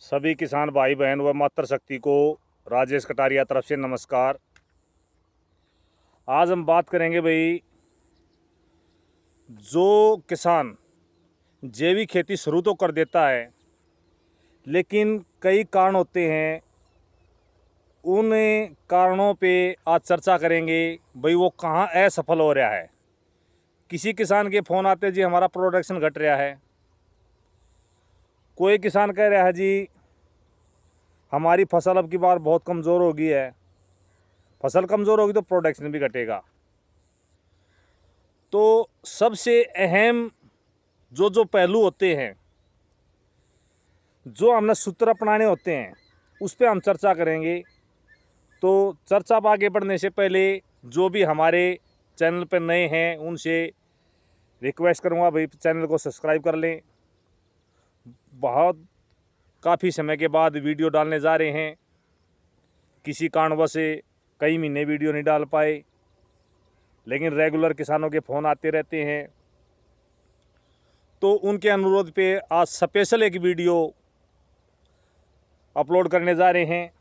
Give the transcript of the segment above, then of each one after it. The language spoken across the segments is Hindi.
सभी किसान भाई बहन व मातृशक्ति को राजेश कटारिया तरफ से नमस्कार। आज हम बात करेंगे भाई, जो किसान जैविक खेती शुरू तो कर देता है लेकिन कई कारण होते हैं। उन कारणों पे आज चर्चा करेंगे भाई, वो कहाँ असफल हो रहा है। किसी किसान के फ़ोन आते जी हमारा प्रोडक्शन घट रहा है, कोई किसान कह रहा है जी हमारी फसल अब की बार बहुत कमज़ोर हो गई है। फसल कमज़ोर होगी तो प्रोडक्शन भी घटेगा। तो सबसे अहम जो पहलू होते हैं, जो हमने सूत्र अपनाने होते हैं, उस पर हम चर्चा करेंगे। तो चर्चा पर आगे बढ़ने से पहले जो भी हमारे चैनल पर नए हैं उनसे रिक्वेस्ट करूंगा भाई, चैनल को सब्सक्राइब कर लें। बहुत काफ़ी समय के बाद वीडियो डालने जा रहे हैं, किसी कारणवश से कई महीने वीडियो नहीं डाल पाए, लेकिन रेगुलर किसानों के फ़ोन आते रहते हैं। तो उनके अनुरोध पे आज स्पेशल एक वीडियो अपलोड करने जा रहे हैं।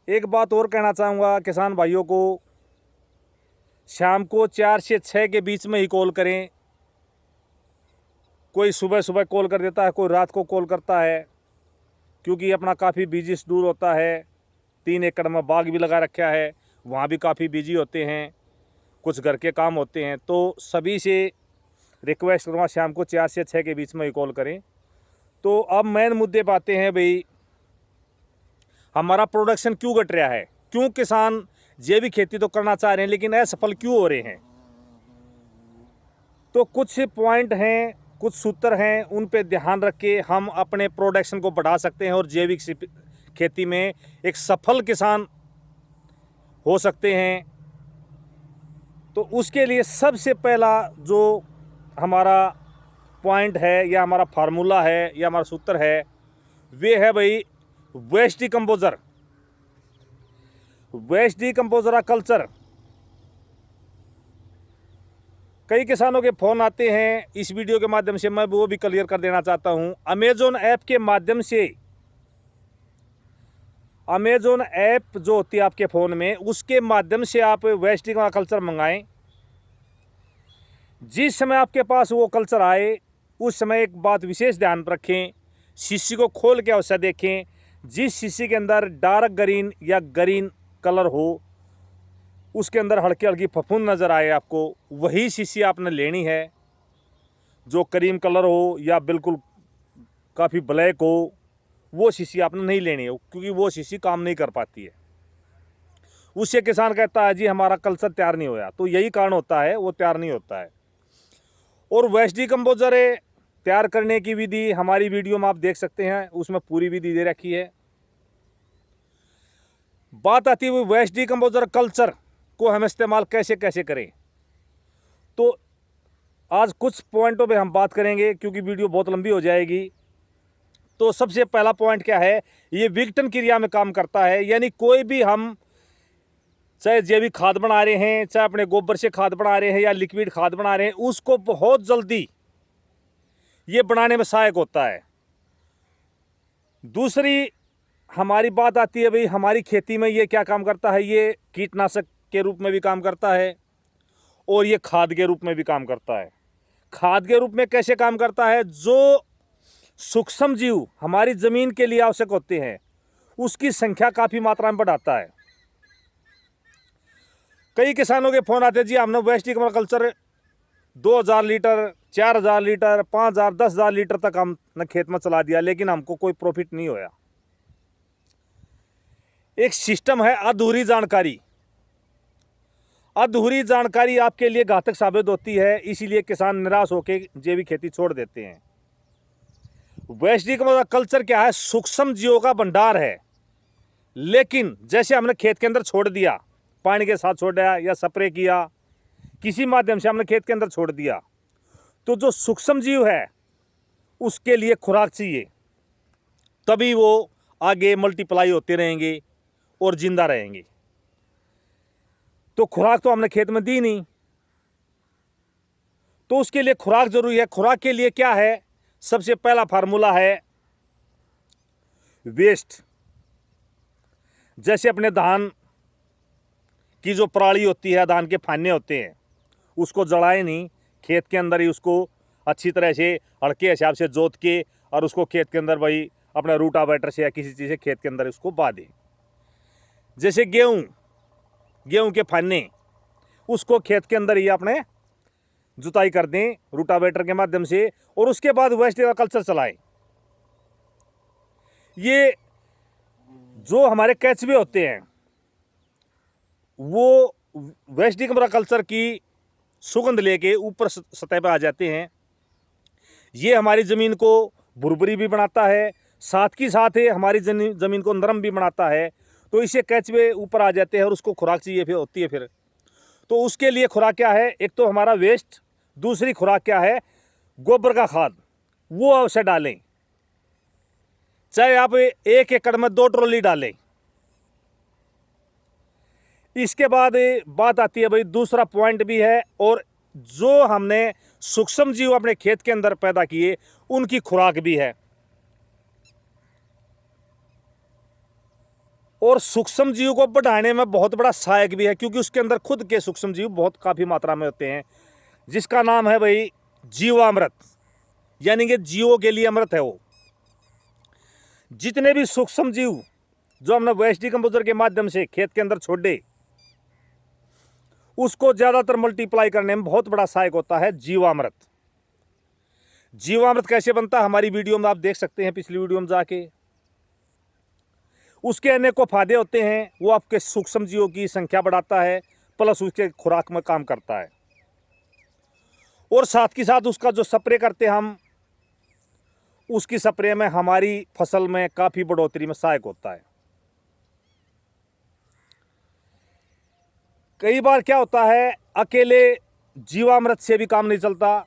एक बात और कहना चाहूँगा किसान भाइयों को, शाम को 4 से 6 के बीच में ही कॉल करें। कोई सुबह सुबह कॉल कर देता है, कोई रात को कॉल करता है, क्योंकि अपना काफ़ी बिजी शेड्यूल होता है। 3 एकड़ में बाग भी लगा रखा है, वहाँ भी काफ़ी बिजी होते हैं, कुछ घर के काम होते हैं। तो सभी से रिक्वेस्ट करूँगा शाम को 4 से 6 के बीच में ही कॉल करें। तो अब मेन मुद्दे पे आते हैं भाई, हमारा प्रोडक्शन क्यों घट रहा है, क्यों किसान जैविक खेती तो करना चाह रहे हैं लेकिन असफल क्यों हो रहे हैं। तो कुछ पॉइंट हैं, कुछ सूत्र हैं, उन पे ध्यान रख के हम अपने प्रोडक्शन को बढ़ा सकते हैं और जैविक खेती में एक सफल किसान हो सकते हैं। तो उसके लिए सबसे पहला जो हमारा पॉइंट है या हमारा फार्मूला है या हमारा सूत्र है, वे है भाई waste decomposer. Waste decomposer culture. कई किसानों के फ़ोन आते हैं, इस वीडियो के माध्यम से मैं वो भी क्लियर कर देना चाहता हूं। अमेजोन ऐप के माध्यम से, अमेजोन ऐप जो होती है आपके फ़ोन में, उसके माध्यम से आप वेस्ट डिकम्पोजर कल्चर मंगाएं। जिस समय आपके पास वो कल्चर आए उस समय एक बात विशेष ध्यान रखें, शीशी को खोल के अवश्य देखें। जिस शीशी के अंदर डार्क ग्रीन या ग्रीन कलर हो, उसके अंदर हल्की हल्की फफूंद नज़र आए आपको, वही शीशी आपने लेनी है। जो क्रीम कलर हो या बिल्कुल काफ़ी ब्लैक हो, वो शीशी आपने नहीं लेनी है, क्योंकि वो शीशी काम नहीं कर पाती है। उससे किसान कहता है जी हमारा कल्चर तैयार नहीं होया, तो यही कारण होता है, वो तैयार नहीं होता है। और वेस्ट डिकम्पोजर तैयार करने की विधि हमारी वीडियो में आप देख सकते हैं, उसमें पूरी विधि दे रखी है। बात आती है वेस्ट डिकम्पोजर कल्चर को हम इस्तेमाल कैसे कैसे करें। तो आज कुछ पॉइंटों पे हम बात करेंगे, क्योंकि वीडियो बहुत लंबी हो जाएगी। तो सबसे पहला पॉइंट क्या है, ये विघटन क्रिया में काम करता है। यानी कोई भी हम चाहे जैविक खाद बना रहे हैं, चाहे अपने गोबर से खाद बना रहे हैं या लिक्विड खाद बना रहे हैं, उसको बहुत जल्दी ये बनाने में सहायक होता है। दूसरी हमारी बात आती है भाई, हमारी खेती में ये क्या काम करता है, ये कीटनाशक के रूप में भी काम करता है और ये खाद के रूप में भी काम करता है। खाद के रूप में कैसे काम करता है, जो सूक्ष्म जीव हमारी ज़मीन के लिए आवश्यक होते हैं उसकी संख्या काफ़ी मात्रा में बढ़ाता है। कई किसानों के फ़ोन आते हैं जी हमने waste decomposer culture 2000 litre, 4000 litre, 5000, 10,000 litre तक हमने खेत में चला दिया, लेकिन हमको कोई प्रॉफिट नहीं होया। एक सिस्टम है अधूरी जानकारी। अधूरी जानकारी आपके लिए घातक साबित होती है, इसीलिए किसान निराश होकर जैविक खेती छोड़ देते हैं। वेस्ट डिकम्पोजर कल्चर क्या है, सूक्ष्म जीवों का भंडार है। लेकिन जैसे हमने खेत के अंदर छोड़ दिया, पानी के साथ छोड़ा या स्प्रे किया, किसी माध्यम से हमने खेत के अंदर छोड़ दिया, तो जो सूक्ष्म जीव है उसके लिए खुराक चाहिए, तभी वो आगे मल्टीप्लाई होते रहेंगे और जिंदा रहेंगे। तो खुराक तो हमने खेत में दी नहीं, तो उसके लिए खुराक जरूरी है। खुराक के लिए क्या है, सबसे पहला फार्मूला है वेस्ट। जैसे अपने धान की जो पराली होती है, धान के फाने होते हैं, उसको जलाए नहीं, खेत के अंदर ही उसको अच्छी तरह से हड़के हिसाब से जोत के और उसको खेत के अंदर भाई अपने रूटावेटर से या किसी चीज़ से खेत के अंदर उसको बा दें। जैसे गेहूं के फाने, उसको खेत के अंदर ही अपने जुताई कर दें रूटावेटर के माध्यम से, और उसके बाद वेस्ट कल्चर चलाएं। ये जो हमारे केचुए होते हैं वो वेस्ट कल्चर की सुगंध लेके ऊपर सतह पर आ जाते हैं। ये हमारी ज़मीन को भुरभुरी भी बनाता है, साथ ही साथ हमारी ज़मीन को नरम भी बनाता है। तो इससे केचुए ऊपर आ जाते हैं और उसको खुराक चाहिए फिर होती है। फिर तो उसके लिए खुराक क्या है, एक तो हमारा वेस्ट, दूसरी खुराक क्या है, गोबर का खाद, वो अवश्य डालें। चाहे आप 1 एकड़ में 2 ट्रॉली डालें। इसके बाद बात आती है भाई, दूसरा पॉइंट भी है, और जो हमने सूक्ष्म जीव अपने खेत के अंदर पैदा किए उनकी खुराक भी है। और सूक्ष्म जीव को बढ़ाने में बहुत बड़ा सहायक भी है, क्योंकि उसके अंदर खुद के सूक्ष्म जीव बहुत काफ़ी मात्रा में होते हैं, जिसका नाम है भाई जीवामृत, यानी कि जीवों के लिए अमृत है वो। जितने भी सूक्ष्म जीव जो हमने वेस्ट डिकम्पोजर के माध्यम से खेत के अंदर छोड़े, उसको ज़्यादातर मल्टीप्लाई करने में बहुत बड़ा सहायक होता है जीवामृत। जीवामृत कैसे बनता है हमारी वीडियो में आप देख सकते हैं, पिछली वीडियो में जाके। उसके अनेकों फायदे होते हैं, वो आपके सूक्ष्म जीवों की संख्या बढ़ाता है, प्लस उसके खुराक में काम करता है, और साथ ही साथ उसका जो स्प्रे करते हैं हम, उसकी स्प्रे में हमारी फसल में काफ़ी बढ़ोतरी में सहायक होता है। कई बार क्या होता है, अकेले जीवामृत से भी काम नहीं चलता,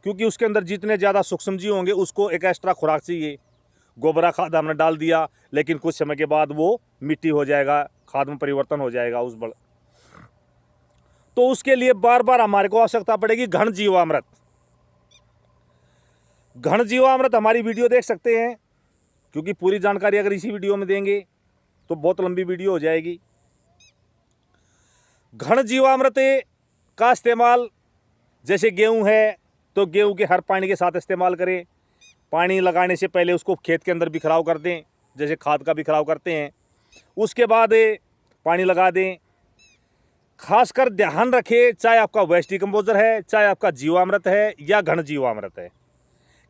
क्योंकि उसके अंदर जितने ज़्यादा सूक्ष्म जीव होंगे उसको एक एक्स्ट्रा खुराक चाहिए। गोबरा खाद हमने डाल दिया, लेकिन कुछ समय के बाद वो मिट्टी हो जाएगा, खाद में परिवर्तन हो जाएगा उस बड़, तो उसके लिए बार बार हमारे को आवश्यकता पड़ेगी घन जीवामृत। घन जीवामृत हमारी वीडियो देख सकते हैं, क्योंकि पूरी जानकारी अगर इसी वीडियो में देंगे तो बहुत लंबी वीडियो हो जाएगी। घन जीवामृत का इस्तेमाल, जैसे गेहूं है तो गेहूं के हर पानी के साथ इस्तेमाल करें। पानी लगाने से पहले उसको खेत के अंदर बिखराव कर दें, जैसे खाद का बिखराव करते हैं, उसके बाद पानी लगा दें। खासकर ध्यान रखें, चाहे आपका वेस्ट डिकम्पोजर है, चाहे आपका जीवामृत है या घन जीवामृत है,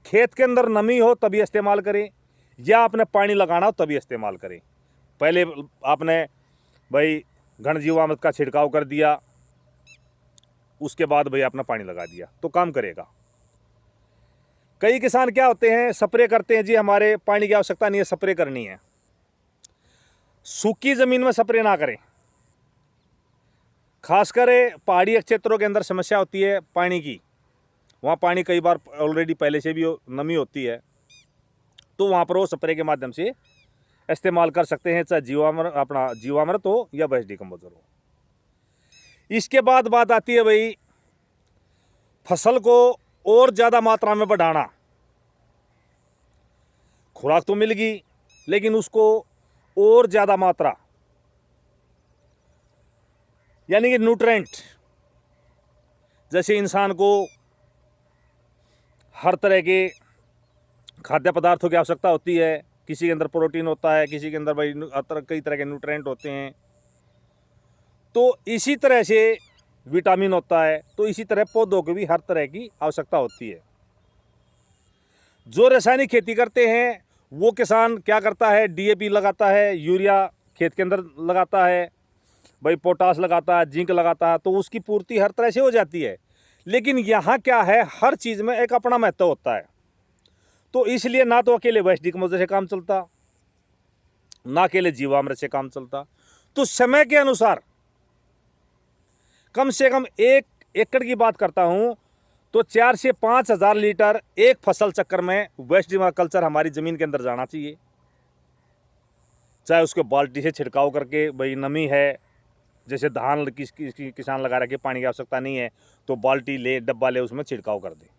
खेत के अंदर नमी हो तभी इस्तेमाल करें, या आपने पानी लगाना हो तभी इस्तेमाल करें। पहले आपने भाई घन जीवामृत का छिड़काव कर दिया, उसके बाद भाई आपने पानी लगा दिया तो काम करेगा। कई किसान क्या होते हैं, स्प्रे करते हैं, जी हमारे पानी की आवश्यकता नहीं है, स्प्रे करनी है। सूखी ज़मीन में स्प्रे ना करें। खासकर पहाड़ी क्षेत्रों के अंदर समस्या होती है पानी की, वहाँ पानी कई बार ऑलरेडी पहले से भी नमी होती है, तो वहाँ पर वो स्प्रे के माध्यम से इस्तेमाल कर सकते हैं, चाहे जीवामृत हो या वेस्ट डिकम्पोजर हो। इसके बाद बात आती है भाई फसल को और ज़्यादा मात्रा में बढ़ाना। खुराक तो मिल गई, लेकिन उसको और ज़्यादा मात्रा, यानी कि न्यूट्रेंट, जैसे इंसान को हर तरह के खाद्य पदार्थों की आवश्यकता होती है, किसी के अंदर प्रोटीन होता है, किसी के अंदर भाई कई तरह के न्यूट्रेंट होते हैं, तो इसी तरह से विटामिन होता है, तो इसी तरह पौधों की भी हर तरह की आवश्यकता होती है। जो रासायनिक खेती करते हैं वो किसान क्या करता है, डीएपी लगाता है, यूरिया खेत के अंदर लगाता है, भाई पोटास लगाता है, जिंक लगाता है, तो उसकी पूर्ति हर तरह से हो जाती है। लेकिन यहाँ क्या है, हर चीज़ में एक अपना महत्व होता है। तो इसलिए ना तो अकेले वेस्ट डिकम्पोजर से काम चलता, ना अकेले जीवामृत से काम चलता, तो समय के अनुसार कम से कम 1 एकड़ की बात करता हूँ तो 4 से 5 हज़ार लीटर एक फसल चक्कर में वेस्ट कल्चर हमारी ज़मीन के अंदर जाना चाहिए। चाहे उसको बाल्टी से छिड़काव करके, भाई नमी है, जैसे धान किसान लगा रखे, पानी की आवश्यकता नहीं है, तो बाल्टी ले, डब्बा ले, उसमें छिड़काव कर दे।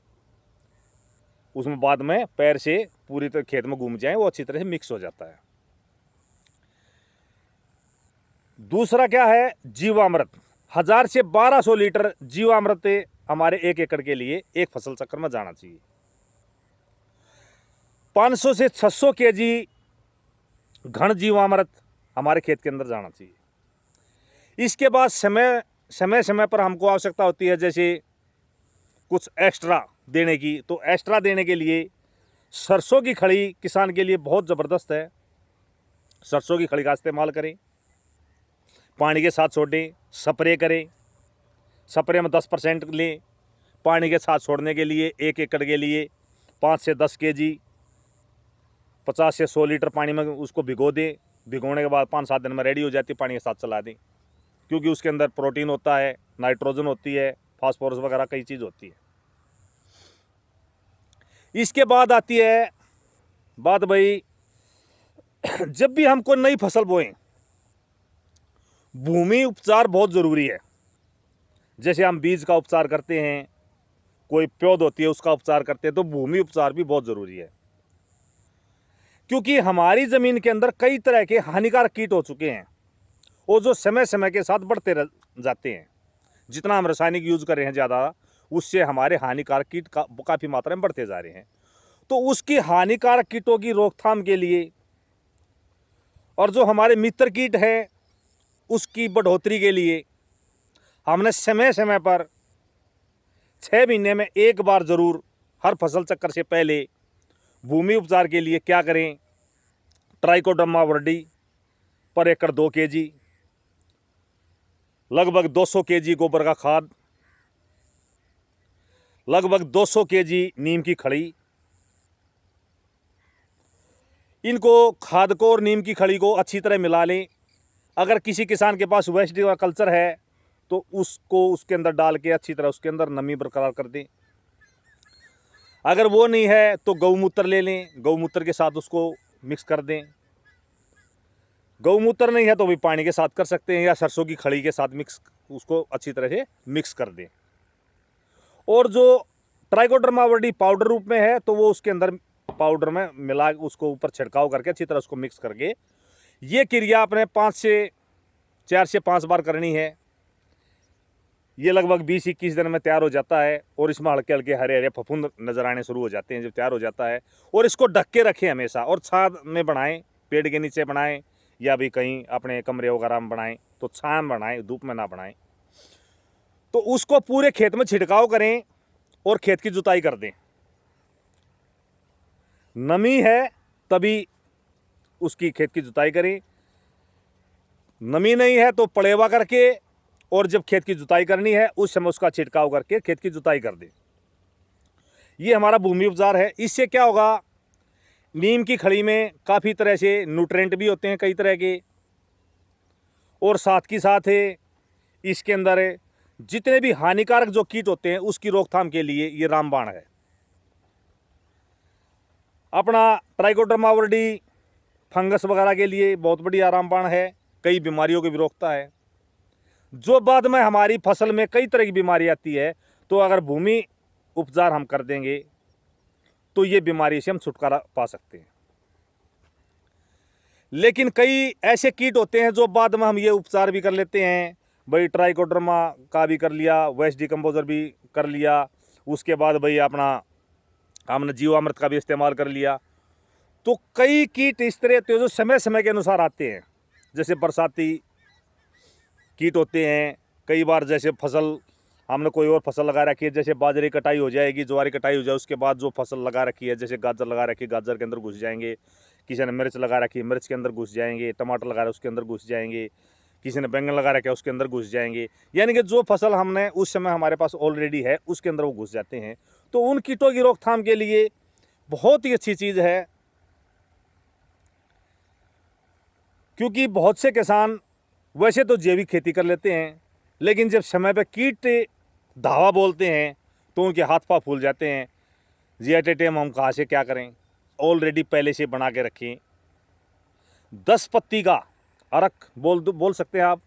उसमें बाद में पैर से पूरी तरह खेत में घूम जाए, वो अच्छी तरह से मिक्स हो जाता है। दूसरा क्या है, जीवामृत। 1000 से 1200 लीटर जीवामृत हमारे 1 एकड़ के लिए एक फसल चक्र में जाना चाहिए। 500 से 600 केजी घन जीवामृत हमारे खेत के अंदर जाना चाहिए। इसके बाद समय पर हमको आवश्यकता होती है जैसे कुछ एक्स्ट्रा देने की, तो एक्स्ट्रा देने के लिए सरसों की खड़ी किसान के लिए बहुत ज़बरदस्त है। सरसों की खड़ी का इस्तेमाल करें, पानी के साथ छोड़ें, स्प्रे करें। स्प्रे में 10% लें। पानी के साथ छोड़ने के लिए 1 एकड़ के लिए 5 से 10 केजी 50 से 100 लीटर पानी में उसको भिगो दें। भिगोने के बाद 5-7 दिन में रेडी हो जाती है, पानी के साथ चला दें, क्योंकि उसके अंदर प्रोटीन होता है, नाइट्रोजन होती है, फास्फोरस वगैरह कई चीज़ होती है। इसके बाद आती है बात भाई, जब भी हमको नई फसल बोएं, भूमि उपचार बहुत ज़रूरी है। जैसे हम बीज का उपचार करते हैं, कोई पौध होती है उसका उपचार करते हैं, तो भूमि उपचार भी बहुत ज़रूरी है, क्योंकि हमारी ज़मीन के अंदर कई तरह के हानिकारक कीट हो चुके हैं और जो समय समय के साथ बढ़ते जाते हैं। जितना हम रासायनिक यूज कर रहे हैं ज़्यादा, उससे हमारे हानिकारक कीट काफ़ी मात्रा में बढ़ते जा रहे हैं। तो उसकी हानिकारक कीटों की रोकथाम के लिए और जो हमारे मित्र कीट हैं उसकी बढ़ोतरी के लिए हमने समय समय पर 6 महीने में एक बार ज़रूर हर फसल चक्कर से पहले भूमि उपचार के लिए क्या करें, ट्राइकोडर्मा वर्डी पर एकड़ 2 केजी, लगभग 200 केजी गोबर का खाद, लगभग 200 केजी नीम की खड़ी। इनको खाद को और नीम की खड़ी को अच्छी तरह मिला लें। अगर किसी किसान के पास वेस्ट का कल्चर है तो उसको उसके अंदर डाल के अच्छी तरह उसके अंदर नमी बरकरार कर दें। अगर वो नहीं है तो गौमूत्र ले लें, गौमूत्र के साथ उसको मिक्स कर दें। गौमूत्र नहीं है तो भी पानी के साथ कर सकते हैं, या सरसों की खड़ी के साथ मिक्स, उसको अच्छी तरह से मिक्स कर दें। और जो ट्राइकोडर्मा वर्डी पाउडर रूप में है तो वो उसके अंदर पाउडर में मिला उसको ऊपर छिड़काव करके अच्छी तरह उसको मिक्स करके ये क्रिया अपने 4 से 5 बार करनी है। ये लगभग 20-21 दिन में तैयार हो जाता है और इसमें हल्के हल्के हरे हरे फफूंद नजर आने शुरू हो जाते हैं जब तैयार हो जाता है। और इसको ढक के रखें हमेशा, और छांव में बनाएं, पेड़ के नीचे बनाएं या भी कहीं अपने कमरे वगैरह में बनाएं, तो छांव में बनाएं, धूप में ना बनाएं। तो उसको पूरे खेत में छिड़काव करें और खेत की जुताई कर दें। नमी है तभी उसकी खेत की जुताई करें, नमी नहीं है तो पलेवा करके, और जब खेत की जुताई करनी है उस समय उसका छिड़काव करके खेत की जुताई कर दें। ये हमारा भूमि उपचार है। इससे क्या होगा, नीम की खड़ी में काफ़ी तरह से न्यूट्रेंट भी होते हैं कई तरह के, और साथ ही साथ इसके अंदर जितने भी हानिकारक जो कीट होते हैं उसकी रोकथाम के लिए ये रामबाण है। अपना ट्राइकोडर्मा वर्डी फंगस वगैरह के लिए बहुत बढ़िया रामबाण है, कई बीमारियों को भी रोकता है। जो बाद में हमारी फसल में कई तरह की बीमारी आती है, तो अगर भूमि उपचार हम कर देंगे तो ये बीमारी से हम छुटकारा पा सकते हैं। लेकिन कई ऐसे कीट होते हैं जो बाद में हम ये उपचार भी कर लेते हैं, भाई ट्राइकोडर्मा का भी कर लिया, वेस्ट डिकम्पोजर भी कर लिया, उसके बाद भाई अपना हमने जीवामृत का भी इस्तेमाल कर लिया। तो कई कीट इस तरह होते हैं जो समय समय के अनुसार आते हैं, जैसे बरसाती कीट होते हैं। कई बार जैसे फसल हमने कोई और फसल लगा रखी है, जैसे बाजरे की कटाई हो जाएगी, ज्वार की कटाई हो जाए, उसके बाद जो फसल लगा रखी है, जैसे गाजर लगा रखी है, गाजर के अंदर घुस जाएंगे। किसी ने मिर्च लगा रखी है, मिर्च के अंदर घुस जाएंगे। टमाटर लगा रहे उसके अंदर घुस जाएंगे। किसी ने बैंगन लगा रखा है उसके अंदर घुस जाएंगे। यानी कि जो फसल हमने उस समय हमारे पास ऑलरेडी है उसके अंदर वो घुस जाते हैं। तो उन कीटों की रोकथाम के लिए बहुत ही अच्छी चीज़ है, क्योंकि बहुत से किसान वैसे तो जैविक खेती कर लेते हैं, लेकिन जब समय पे कीट धावा बोलते हैं तो उनके हाथ पाँव फूल जाते हैं। जी एट ए टाइम हम कहाँ से क्या करें, ऑलरेडी पहले से बना के रखें। 10 पत्ती का अरक बोल सकते हैं आप,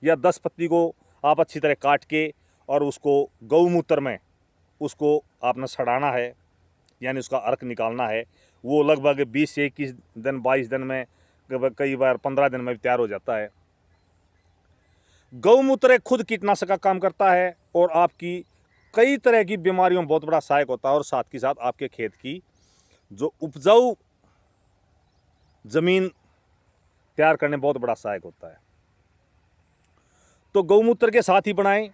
या 10 पत्ती को आप अच्छी तरह काट के और उसको गौमूत्र में उसको आपने सड़ाना है, यानी उसका अर्क निकालना है, वो लगभग 20 से 21 दिन 22 दिन में, कई बार 15 दिन में भी तैयार हो जाता है। गौमूत्र खुद कीटनाशक का काम करता है और आपकी कई तरह की बीमारियों में बहुत बड़ा सहायक होता है, और साथ के साथ आपके खेत की जो उपजाऊ जमीन तैयार करने में बहुत बड़ा सहायक होता है। तो गौमूत्र के साथ ही बनाएं,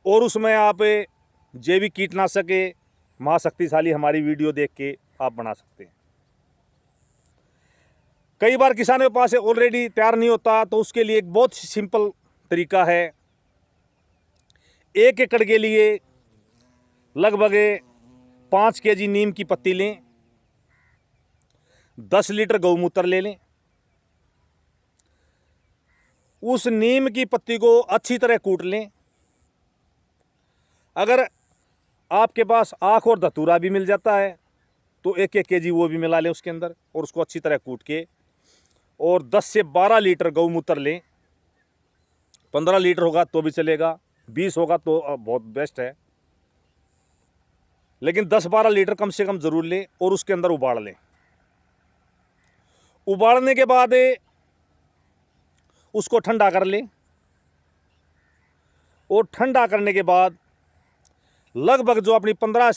और उसमें आप जैविक कीटनाशक महाशक्तिशाली हमारी वीडियो देख के आप बना सकते हैं। कई बार किसानों के पास ऑलरेडी तैयार नहीं होता, तो उसके लिए एक बहुत सिंपल तरीका है। 1 एकड़ के लिए लगभग 5 केजी नीम की पत्ती लें, 10 लीटर गौमूत्र ले लें, उस नीम की पत्ती को अच्छी तरह कूट लें। अगर आपके पास आख और धतूरा भी मिल जाता है तो 1-1 केजी वो भी मिला लें उसके अंदर, और उसको अच्छी तरह कूट के, और 10 से 12 लीटर गौमूत्र लें। 15 लीटर होगा तो भी चलेगा, 20 होगा तो बहुत बेस्ट है, लेकिन 10-12 लीटर कम से कम ज़रूर लें, और उसके अंदर उबाल लें। उबालने के बाद उसको ठंडा कर लें, और ठंडा करने के बाद लगभग जो अपनी 15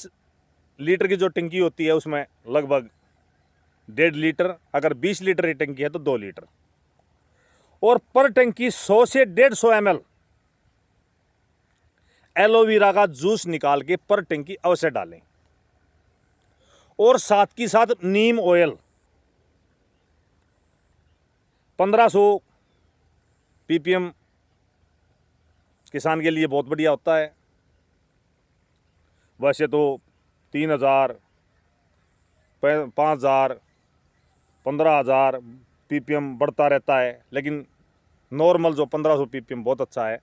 लीटर की जो टंकी होती है उसमें लगभग 1.5 लीटर, अगर 20 लीटर की टंकी है तो 2 लीटर, और पर टंकी 100 से 150 ml एलोवेरा का जूस निकाल के पर टंकी अवश्य डालें। और साथ की साथ नीम ऑयल 1500 ppm किसान के लिए बहुत बढ़िया होता है। वैसे तो 3000, 5000, 15000 ppm बढ़ता रहता है, लेकिन नॉर्मल जो 1500 ppm बहुत अच्छा है।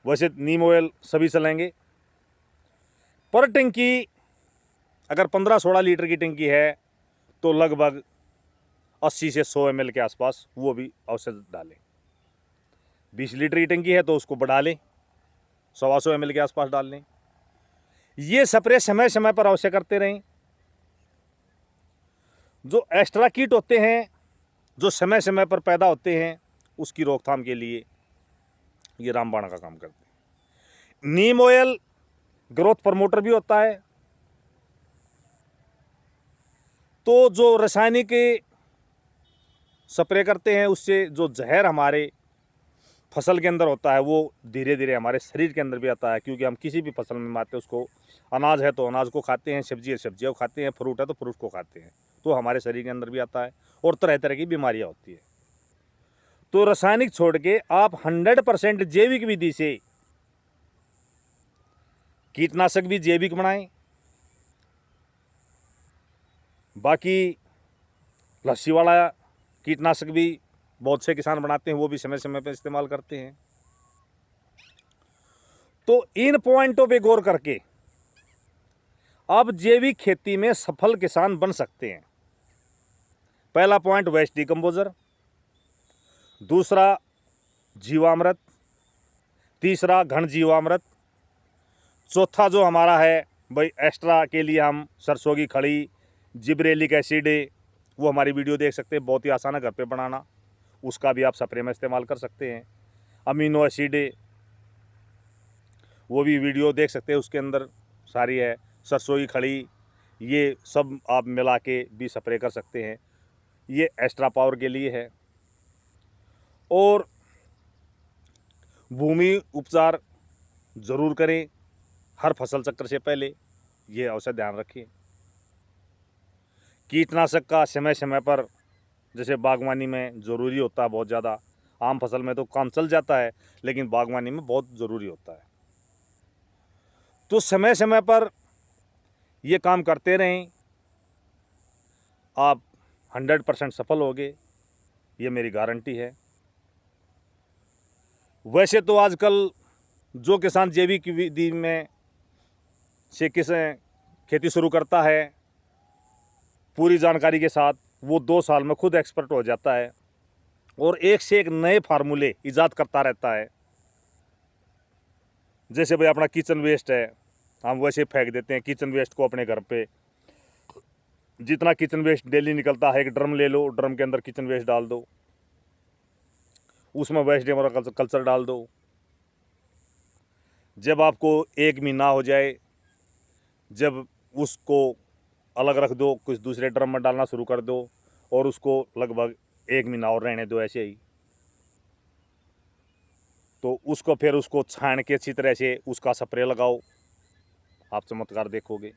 वैसे नीम ऑयल सभी चलेंगे। पर टंकी अगर 15-16 लीटर की टंकी है तो लगभग 80 से 100 ml के आसपास वो भी अवश्य डालें। 20 लीटर की टंकी है तो उसको बढ़ा लें, 100 ml के आसपास डाल लें। ये स्प्रे समय समय पर अवश्य करते रहें। जो एक्स्ट्रा कीट होते हैं जो समय समय पर पैदा होते हैं, उसकी रोकथाम के लिए ये रामबाण का काम करते हैं। नीम ऑयल ग्रोथ प्रमोटर भी होता है। तो जो रासायनिक स्प्रे करते हैं उससे जो जहर हमारे फसल के अंदर होता है वो धीरे धीरे हमारे शरीर के अंदर भी आता है, क्योंकि हम किसी भी फसल में मारते हैं उसको, अनाज है तो अनाज को खाते हैं, सब्जी है सब्जियों को खाते हैं, फ्रूट है तो फ्रूट को खाते हैं, तो हमारे शरीर के अंदर भी आता है और तरह तरह की बीमारियां होती है। तो रासायनिक छोड़ के आप 100% जैविक विधि से कीटनाशक भी जैविक बनाएं। बाकी लस्सी वाला कीटनाशक भी बहुत से किसान बनाते हैं, वो भी समय समय पर इस्तेमाल करते हैं। तो इन पॉइंटों पे गौर करके आप जैविक खेती में सफल किसान बन सकते हैं। पहला पॉइंट वेस्ट डिकम्पोजर, दूसरा जीवामृत, तीसरा घन जीवामृत, चौथा जो हमारा है भाई एक्स्ट्रा के लिए हम सरसों की खड़ी, जिब्रेलिक एसिड, वो हमारी वीडियो देख सकते हैं, बहुत ही आसान है घर पे बनाना, उसका भी आप स्प्रे में इस्तेमाल कर सकते हैं। अमीनो एसिड, वो भी वीडियो देख सकते हैं, उसके अंदर सारी है। सरसों की खड़ी, ये सब आप मिला के भी स्प्रे कर सकते हैं, ये एक्स्ट्रा पावर के लिए है। और भूमि उपचार ज़रूर करें हर फसल चक्र से पहले, ये अवश्य ध्यान रखें। कीटनाशक का समय समय पर, जैसे बागवानी में ज़रूरी होता है बहुत ज़्यादा, आम फसल में तो काम चल जाता है, लेकिन बागवानी में बहुत ज़रूरी होता है। तो समय समय पर ये काम करते रहें, आप 100% सफल होंगे, ये मेरी गारंटी है। वैसे तो आजकल जो किसान जैविक विधि में से खेती शुरू करता है पूरी जानकारी के साथ, वो 2 साल में खुद एक्सपर्ट हो जाता है और एक से एक नए फार्मूले ईजाद करता रहता है। जैसे भाई अपना किचन वेस्ट है, हम वैसे फेंक देते हैं किचन वेस्ट को अपने घर पे। जितना किचन वेस्ट डेली निकलता है, एक ड्रम ले लो, ड्रम के अंदर किचन वेस्ट डाल दो, उसमें वेजिटेबल कल्चर डाल दो। जब आपको 1 महीना हो जाए, जब उसको अलग रख दो, कुछ दूसरे ड्रम में डालना शुरू कर दो और उसको लगभग 1 महीना और रहने दो ऐसे ही। तो उसको फिर उसको छान के अच्छी तरह से उसका स्प्रे लगाओ, आप चमत्कार देखोगे।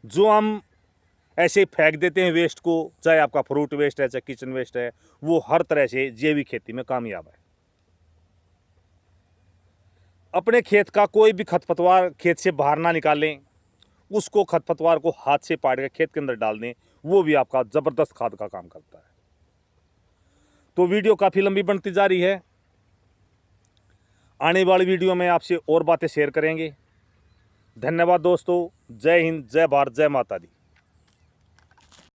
जो हम ऐसे फेंक देते हैं वेस्ट को, चाहे आपका फ्रूट वेस्ट है चाहे किचन वेस्ट है, वो हर तरह से जैविक खेती में कामयाब है। अपने खेत का कोई भी खरपतवार खेत से बाहर ना निकालें, उसको खरपतवार को हाथ से पाड़ के खेत के अंदर डाल दें, वो भी आपका जबरदस्त खाद का काम करता है। तो वीडियो काफ़ी लंबी बनती जा रही है, आने वाली वीडियो में आपसे और बातें शेयर करेंगे। धन्यवाद दोस्तों, जय हिंद, जय भारत, जय माता दी।